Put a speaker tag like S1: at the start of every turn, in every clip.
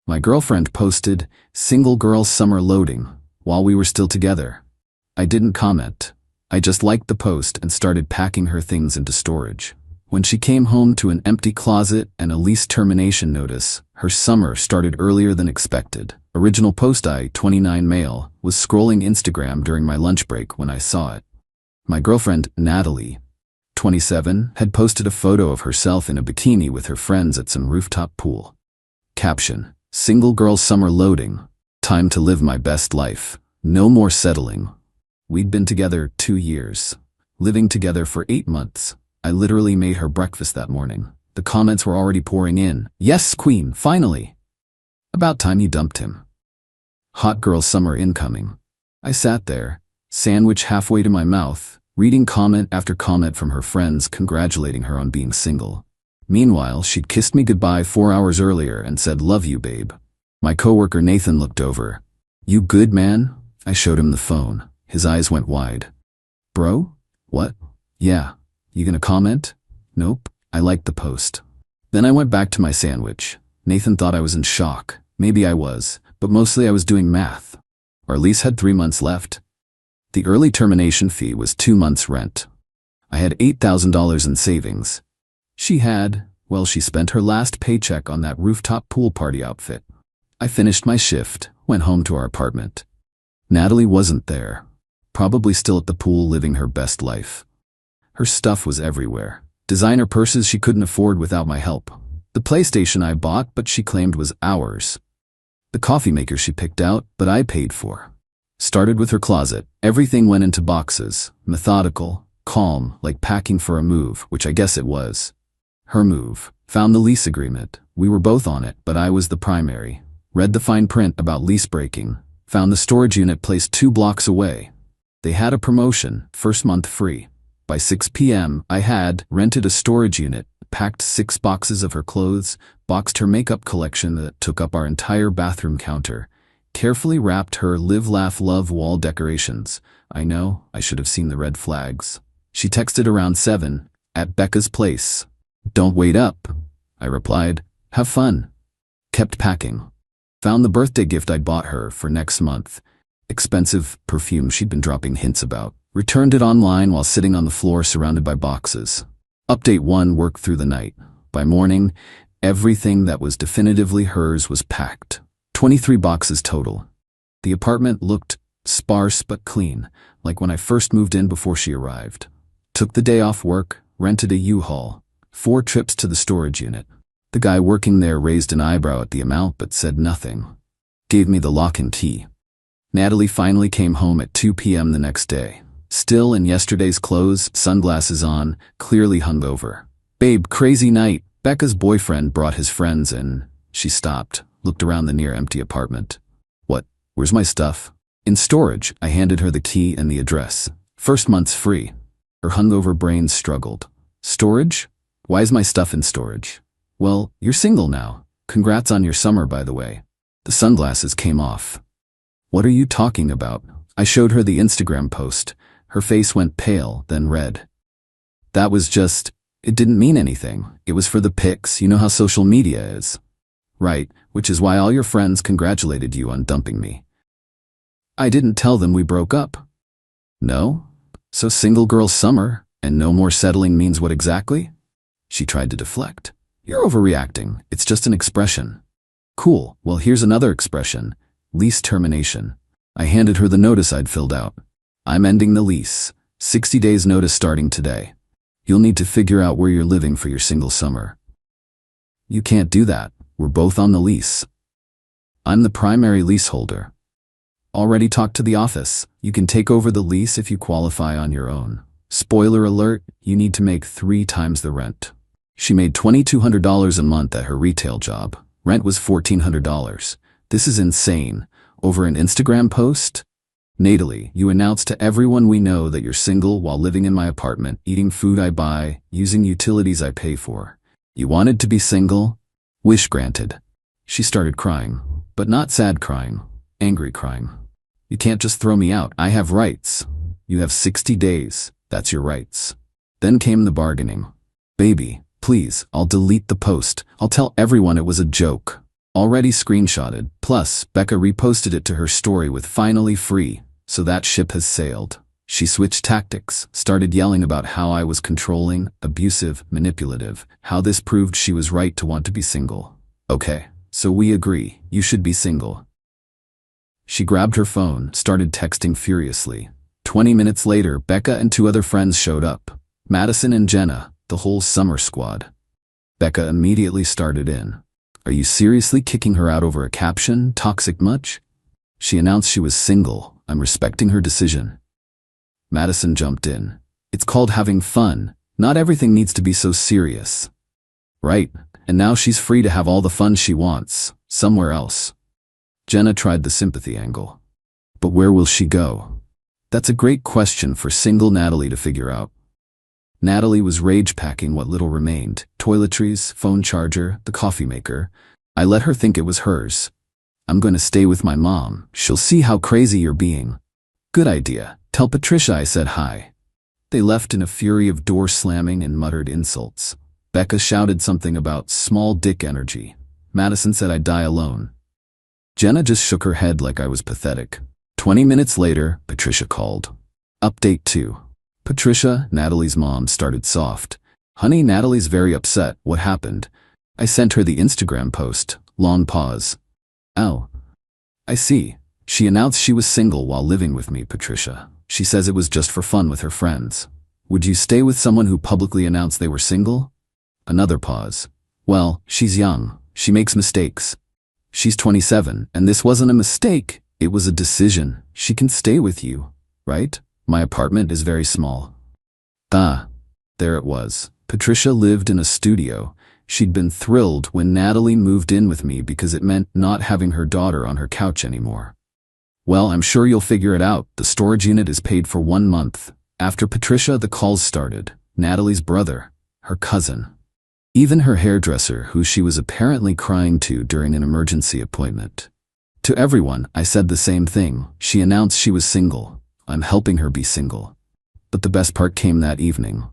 S1: My girlfriend posted, "Single girl summer loading," while we were still together. I didn't comment. I just liked the post and started packing her things into storage. When she came home to an empty closet and a lease termination notice, her summer started earlier than expected. Original post I, 29 male, was scrolling Instagram during my lunch break when I saw it. My girlfriend, Natalie, 27, had posted a photo of herself in a bikini with her friends at some rooftop pool. Caption: "Single girl summer loading. Time to live my best life. No more settling." We'd been together 2 years, living together for 8 months. I literally made her breakfast that morning. The comments were already pouring in. "Yes, queen, finally." About time you dumped him. Hot girl summer incoming. I sat there, sandwich halfway to my mouth, reading comment after comment from her friends congratulating her on being single. Meanwhile, she'd kissed me goodbye 4 hours earlier and said, "Love you, babe." My coworker Nathan looked over. "You good, man?" I showed him the phone. His eyes went wide. "Bro? What? Yeah. You gonna comment?" "Nope." I liked the post. Then I went back to my sandwich. Nathan thought I was in shock. Maybe I was, but mostly I was doing math. Our lease had 3 months left. The early termination fee was 2 months' rent. I had $8,000 in savings. She spent her last paycheck on that rooftop pool party outfit. I finished my shift, went home to our apartment. Natalie wasn't there. Probably still at the pool living her best life. Her stuff was everywhere. Designer purses she couldn't afford without my help. The PlayStation I bought but she claimed was ours. The coffee maker she picked out but I paid for. Started with her closet. Everything went into boxes. Methodical, calm, like packing for a move, which I guess it was. Her move. Found the lease agreement. We were both on it, but I was the primary. Read the fine print about lease breaking. Found the storage unit placed 2 blocks away. They had a promotion, first month free. By 6 p.m., I had rented a storage unit, packed 6 boxes of her clothes, boxed her makeup collection that took up our entire bathroom counter, carefully wrapped her live, laugh, love wall decorations. I know, I should have seen the red flags. She texted around 7, "At Becca's place." "Don't wait up," I replied. "Have fun." Kept packing. Found the birthday gift I'd bought her for next month. Expensive perfume she'd been dropping hints about. Returned it online while sitting on the floor surrounded by boxes. Update 1 worked through the night. By morning, everything that was definitively hers was packed. 23 boxes total. The apartment looked sparse but clean, like when I first moved in before she arrived. Took the day off work, rented a U-Haul. 4 trips to the storage unit. The guy working there raised an eyebrow at the amount but said nothing. Gave me the lock and key. Natalie finally came home at 2 p.m. the next day. Still in yesterday's clothes, sunglasses on, clearly hungover. "Babe, crazy night. Becca's boyfriend brought his friends in." She stopped, looked around the near-empty apartment. "What? Where's my stuff?" "In storage." I handed her the key and the address. "First month's free." Her hungover brain struggled. "Storage? Why is my stuff in storage?" "Well, you're single now. Congrats on your summer, by the way." The sunglasses came off. "What are you talking about?" I showed her the Instagram post. Her face went pale, then red. "That was just, it didn't mean anything. It was for the pics, you know how social media is." "Right, which is why all your friends congratulated you on dumping me." "I didn't tell them we broke up." "No? So single girl summer and no more settling means what exactly?" She tried to deflect. "You're overreacting. It's just an expression." "Cool, well here's another expression. Lease termination." I handed her the notice I'd filled out. "I'm ending the lease. 60 days notice starting today. You'll need to figure out where you're living for your single summer." "You can't do that. We're both on the lease." "I'm the primary leaseholder." "Already talked to the office. You can take over the lease if you qualify on your own. Spoiler alert, you need to make 3 times the rent." She made $2,200 a month at her retail job. Rent was $1,400. This is insane. Over an Instagram post? "Natalie, you announced to everyone we know that you're single while living in my apartment, eating food I buy, using utilities I pay for. You wanted to be single? Wish granted." She started crying, but not sad crying, angry crying. "You can't just throw me out. I have rights. You have 60 days. That's your rights." Then came the bargaining. "Baby, please, I'll delete the post. I'll tell everyone it was a joke. Already screenshotted. Plus, Becca reposted it to her story with "finally free," so that ship has sailed. She switched tactics, started yelling about how I was controlling, abusive, manipulative, how this proved she was right to want to be single. Okay, so we agree, you should be single. She grabbed her phone, started texting furiously. 20 minutes later, Becca and 2 other friends showed up. Madison and Jenna, the whole summer squad. Becca immediately started in. Are you seriously kicking her out over a caption? Toxic much? She announced she was single. I'm respecting her decision. Madison jumped in. It's called having fun. Not everything needs to be so serious. Right, and now she's free to have all the fun she wants, somewhere else. Jenna tried the sympathy angle. But where will she go? That's a great question for single Natalie to figure out. Natalie was rage-packing what little remained. Toiletries, phone charger, the coffee maker. I let her think it was hers. I'm going to stay with my mom. She'll see how crazy you're being. Good idea. Tell Patricia I said hi. They left in a fury of door slamming and muttered insults. Becca shouted something about small dick energy. Madison said I'd die alone. Jenna just shook her head like I was pathetic. 20 minutes later, Patricia called. Update 2. Patricia, Natalie's mom, started soft. Honey, Natalie's very upset. What happened? I sent her the Instagram post. Long pause. Oh. I see. She announced she was single while living with me, Patricia. She says it was just for fun with her friends. Would you stay with someone who publicly announced they were single? Another pause. Well, she's young. She makes mistakes. She's 27, and this wasn't a mistake. It was a decision. She can stay with you, right? My apartment is very small. There it was. Patricia lived in a studio. She'd been thrilled when Natalie moved in with me because it meant not having her daughter on her couch anymore. Well, I'm sure you'll figure it out. The storage unit is paid for 1 month. After Patricia, the calls started. Natalie's brother, her cousin, even her hairdresser, who she was apparently crying to during an emergency appointment. To everyone, I said the same thing. She announced she was single. I'm helping her be single. But the best part came that evening.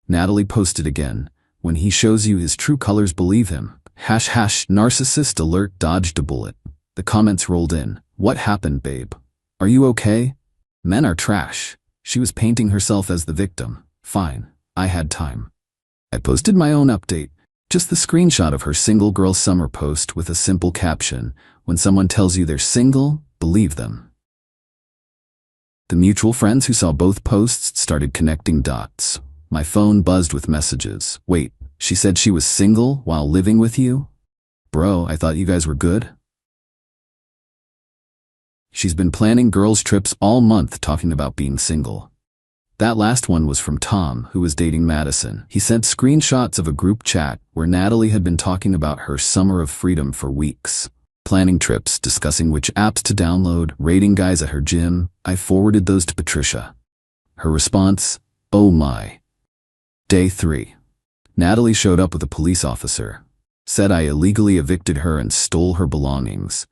S1: Natalie posted again. When he shows you his true colors, believe him. # narcissist alert, dodged a bullet. The comments rolled in. What happened, babe? Are you okay? Men are trash. She was painting herself as the victim. Fine, I had time. I posted my own update. Just the screenshot of her single girl summer post with a simple caption. When someone tells you they're single, believe them. The mutual friends who saw both posts started connecting dots. My phone buzzed with messages. Wait, she said she was single while living with you? Bro, I thought you guys were good. She's been planning girls' trips all month talking about being single. That last one was from Tom, who was dating Madison. He sent screenshots of a group chat where Natalie had been talking about her summer of freedom for weeks. Planning trips, discussing which apps to download, rating guys at her gym. I forwarded those to Patricia. Her response, oh my. Day 3. Natalie showed up with a police officer. Said I illegally evicted her and stole her belongings.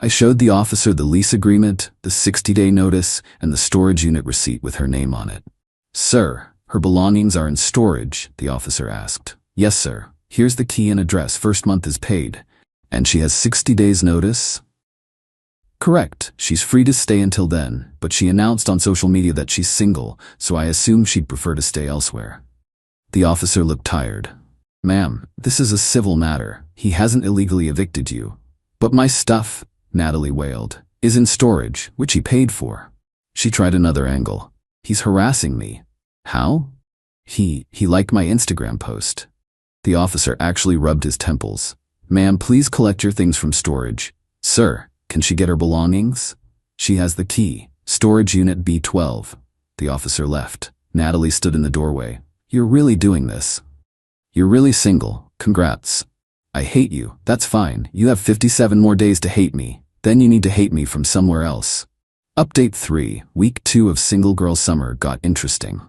S1: I showed the officer the lease agreement, the 60-day notice, and the storage unit receipt with her name on it. Sir, her belongings are in storage, the officer asked. Yes, sir. Here's the key and address. First month is paid. And she has 60 days notice? Correct. She's free to stay until then, but she announced on social media that she's single, so I assume she'd prefer to stay elsewhere. The officer looked tired. Ma'am, this is a civil matter. He hasn't illegally evicted you. But my stuff, Natalie wailed, is in storage, which he paid for. She tried another angle. He's harassing me. How? He liked my Instagram post. The officer actually rubbed his temples. Ma'am, please collect your things from storage. Sir, can she get her belongings? She has the key. Storage unit B12. The officer left. Natalie stood in the doorway. You're really doing this. You're really single. Congrats. I hate you. That's fine. You have 57 more days to hate me. Then you need to hate me from somewhere else. Update 3. Week 2 of Single Girl Summer got interesting.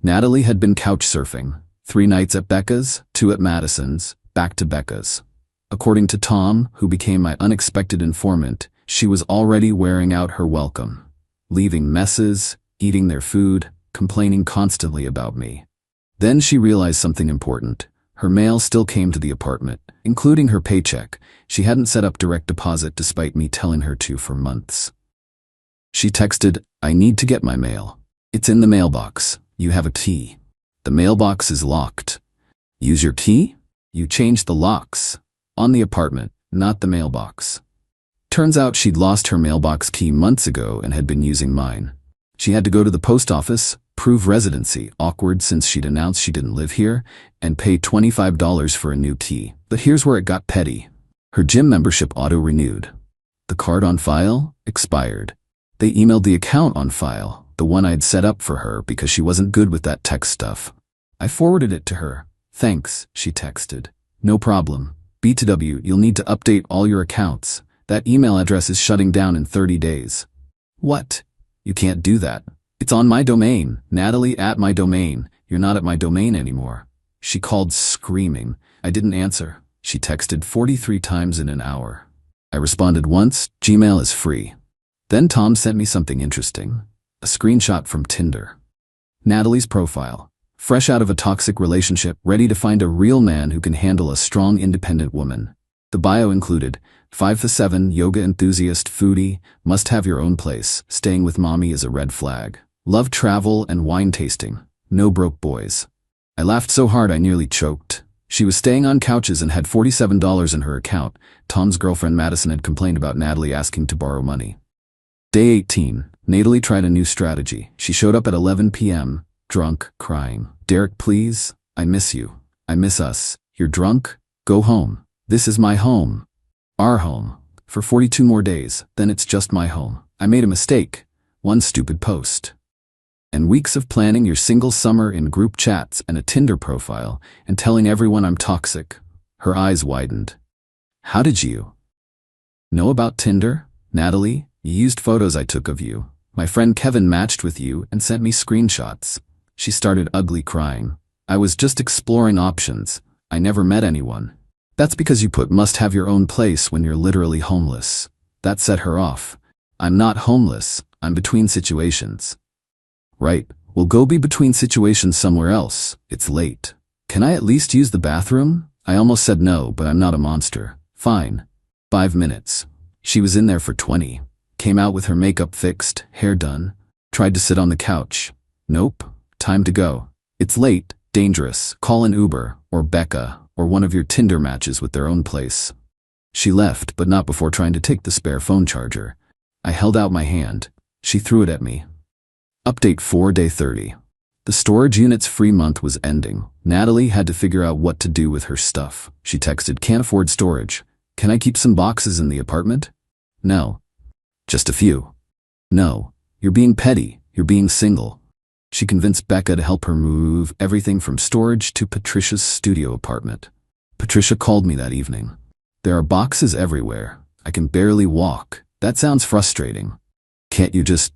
S1: Natalie had been couch surfing. 3 nights at Becca's, 2 at Madison's, back to Becca's. According to Tom, who became my unexpected informant, she was already wearing out her welcome. Leaving messes, eating their food, complaining constantly about me. Then she realized something important. Her mail still came to the apartment, including her paycheck. She hadn't set up direct deposit despite me telling her to for months. She texted, "I need to get my mail. It's in the mailbox. You have a key. The mailbox is locked. Use your key? You changed the locks. On the apartment, not the mailbox." Turns out she'd lost her mailbox key months ago and had been using mine. She had to go to the post office, prove residency, awkward since she'd announced she didn't live here, and pay $25 for a new key. But here's where it got petty. Her gym membership auto-renewed. The card on file expired. They emailed the account on file, the one I'd set up for her because she wasn't good with that tech stuff. I forwarded it to her. "Thanks," she texted. "No problem. B2W, you'll need to update all your accounts. That email address is shutting down in 30 days. "What? You can't do that. It's on my domain. Natalie at my domain. You're not at my domain anymore." She called screaming. I didn't answer. She texted 43 times in an hour. I responded once, "Gmail is free." Then Tom sent me something interesting. A screenshot from Tinder. Natalie's profile. Fresh out of a toxic relationship, ready to find a real man who can handle a strong, independent woman. The bio included, 5'7", yoga enthusiast, foodie, must have your own place, staying with mommy is a red flag. Love travel and wine tasting, no broke boys. I laughed so hard I nearly choked. She was staying on couches and had $47 in her account. Tom's girlfriend Madison had complained about Natalie asking to borrow money. Day 18, Natalie tried a new strategy. She showed up at 11 p.m., drunk, crying. "Derek, please, I miss you. I miss us. You're drunk? Go home. This is my home. Our home. For 42 more days, then it's just my home. I made a mistake. One stupid post." And weeks of planning your single summer in group chats and a Tinder profile and telling everyone I'm toxic. Her eyes widened. "How did you know about Tinder, Natalie? You used photos I took of you. My friend Kevin matched with you and sent me screenshots." She started ugly crying. "I was just exploring options. I never met anyone." "That's because you put must have your own place when you're literally homeless." That set her off. "I'm not homeless. I'm between situations." "Right, we'll go be between situations somewhere else. It's late. Can I at least use the bathroom?" I almost said no, but I'm not a monster. "Fine." 5 minutes. She was in there for 20. Came out with her makeup fixed, hair done. Tried to sit on the couch. "Nope. Time to go. It's late, dangerous. Call an Uber, or Becca, or one of your Tinder matches with their own place." She left, but not before trying to take the spare phone charger. I held out my hand. She threw it at me. Update 4, day 30. The storage unit's free month was ending. Natalie had to figure out what to do with her stuff. She texted, "Can't afford storage. Can I keep some boxes in the apartment?" "No." "Just a few." "No. You're being petty. You're being single." She convinced Becca to help her move everything from storage to Patricia's studio apartment. Patricia called me that evening. "There are boxes everywhere. I can barely walk. That sounds frustrating. Can't you just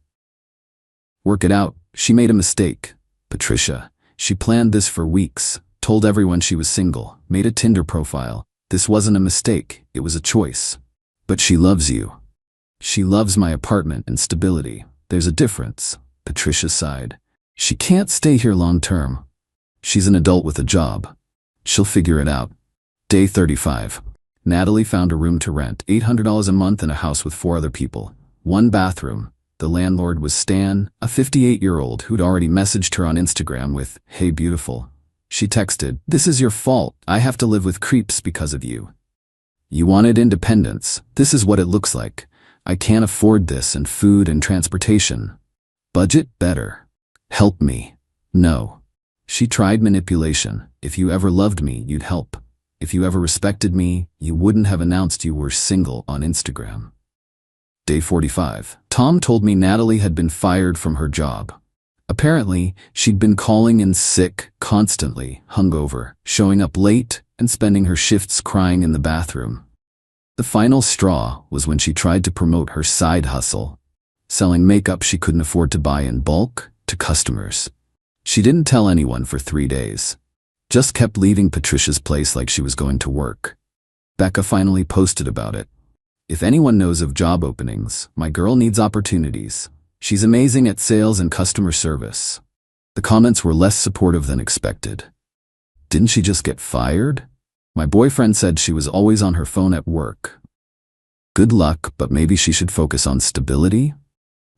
S1: work it out?" She made a mistake. Patricia. She planned this for weeks, told everyone she was single, made a Tinder profile. This wasn't a mistake, it was a choice. "But she loves you." "She loves my apartment and stability. There's a difference." Patricia sighed. "She can't stay here long term. She's an adult with a job. She'll figure it out." Day 35. Natalie found a room to rent, $800 a month in a house with 4 other people. 1 bathroom. The landlord was Stan, a 58-year-old who'd already messaged her on Instagram with, "Hey beautiful." She texted, "This is your fault. I have to live with creeps because of you. You wanted independence. This is what it looks like. I can't afford this and food and transportation. Budget better. Help me." No. She tried manipulation. "If you ever loved me, you'd help. If you ever respected me, you wouldn't have announced you were single on Instagram." Day 45. Tom told me Natalie had been fired from her job. Apparently, she'd been calling in sick, constantly, hungover, showing up late, and spending her shifts crying in the bathroom. The final straw was when she tried to promote her side hustle, selling makeup she couldn't afford to buy in bulk to customers. She didn't tell anyone for 3 days. Just kept leaving Patricia's place like she was going to work. Becca finally posted about it. "If anyone knows of job openings, my girl needs opportunities. She's amazing at sales and customer service." The comments were less supportive than expected. Didn't she just get fired? My boyfriend said she was always on her phone at work. Good luck, but maybe she should focus on stability?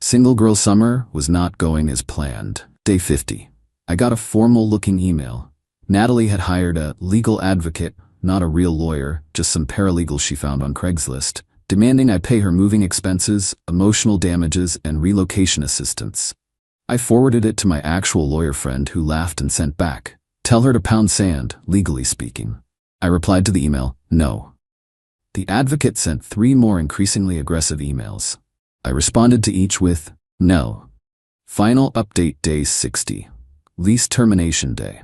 S1: Single girl summer was not going as planned. Day 50. I got a formal-looking email. Natalie had hired a legal advocate, not a real lawyer, just some paralegal she found on Craigslist, demanding I pay her moving expenses, emotional damages, and relocation assistance. I forwarded it to my actual lawyer friend who laughed and sent back, "Tell her to pound sand, legally speaking." I replied to the email, "No." The advocate sent 3 more increasingly aggressive emails. I responded to each with, "No." Final update day 60. Lease termination day.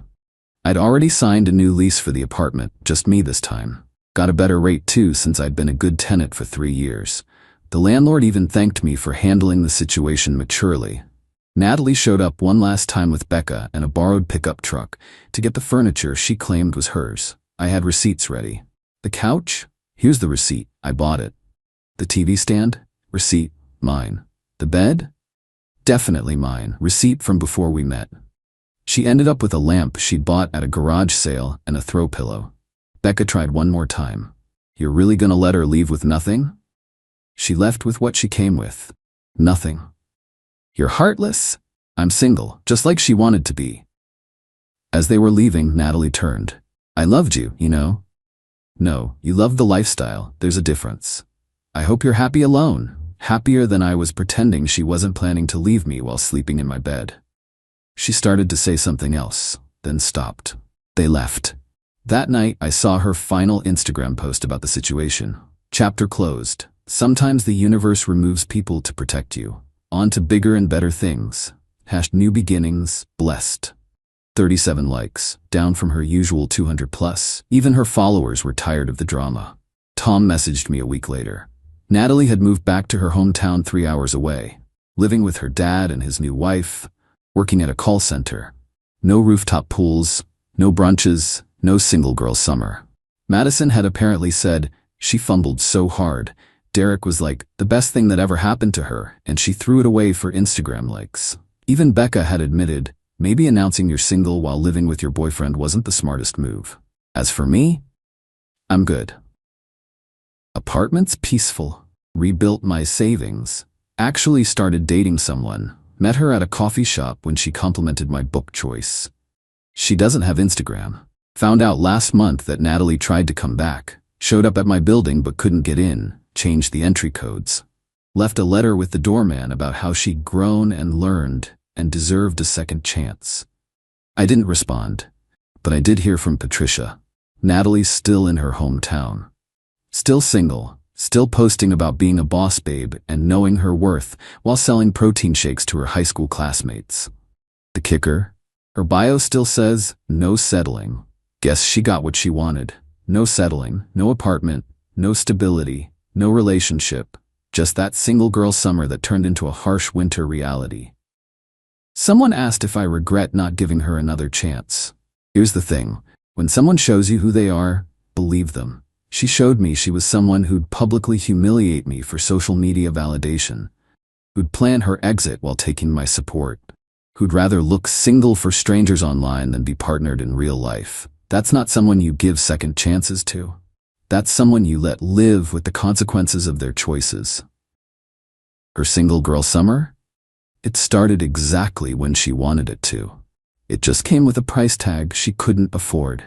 S1: I'd already signed a new lease for the apartment, just me this time. Got a better rate too since I'd been a good tenant for 3 years. The landlord even thanked me for handling the situation maturely. Natalie showed up one last time with Becca and a borrowed pickup truck to get the furniture she claimed was hers. I had receipts ready. The couch? Here's the receipt. I bought it. The TV stand? Receipt. Mine. The bed? Definitely mine. Receipt from before we met. She ended up with a lamp she'd bought at a garage sale and a throw pillow. Becca tried one more time. "You're really gonna let her leave with nothing?" She left with what she came with. Nothing. "You're heartless." "I'm single, just like she wanted to be." As they were leaving, Natalie turned. "I loved you, you know." "No, you loved the lifestyle. There's a difference. I hope you're happy alone. Happier than I was pretending she wasn't planning to leave me while sleeping in my bed." She started to say something else, then stopped. They left. That night, I saw her final Instagram post about the situation. Chapter closed. Sometimes the universe removes people to protect you. On to bigger and better things. #new beginnings, blessed. 37 likes, down from her usual 200 plus. Even her followers were tired of the drama. Tom messaged me a week later. Natalie had moved back to her hometown 3 hours away, living with her dad and his new wife, working at a call center. No rooftop pools, no brunches, no single girl summer. Madison had apparently said, "She fumbled so hard. Derek was like the best thing that ever happened to her, and she threw it away for Instagram likes." Even Becca had admitted, maybe announcing you're single while living with your boyfriend wasn't the smartest move. As for me, I'm good. Apartments peaceful. Rebuilt my savings. Actually started dating someone. Met her at a coffee shop when she complimented my book choice. She doesn't have Instagram. Found out last month that Natalie tried to come back. Showed up at my building but couldn't get in. Changed the entry codes. Left a letter with the doorman about how she'd grown and learned and deserved a second chance. I didn't respond, but I did hear from Patricia. Natalie's still in her hometown. Still single, still posting about being a boss babe and knowing her worth while selling protein shakes to her high school classmates. The kicker? Her bio still says, "No settling." Guess she got what she wanted. No settling, no apartment, no stability, no relationship. Just that single girl summer that turned into a harsh winter reality. Someone asked if I regret not giving her another chance. Here's the thing. When someone shows you who they are, believe them. She showed me she was someone who'd publicly humiliate me for social media validation, who'd plan her exit while taking my support, who'd rather look single for strangers online than be partnered in real life. That's not someone you give second chances to. That's someone you let live with the consequences of their choices. Her single girl summer? It started exactly when she wanted it to. It just came with a price tag she couldn't afford.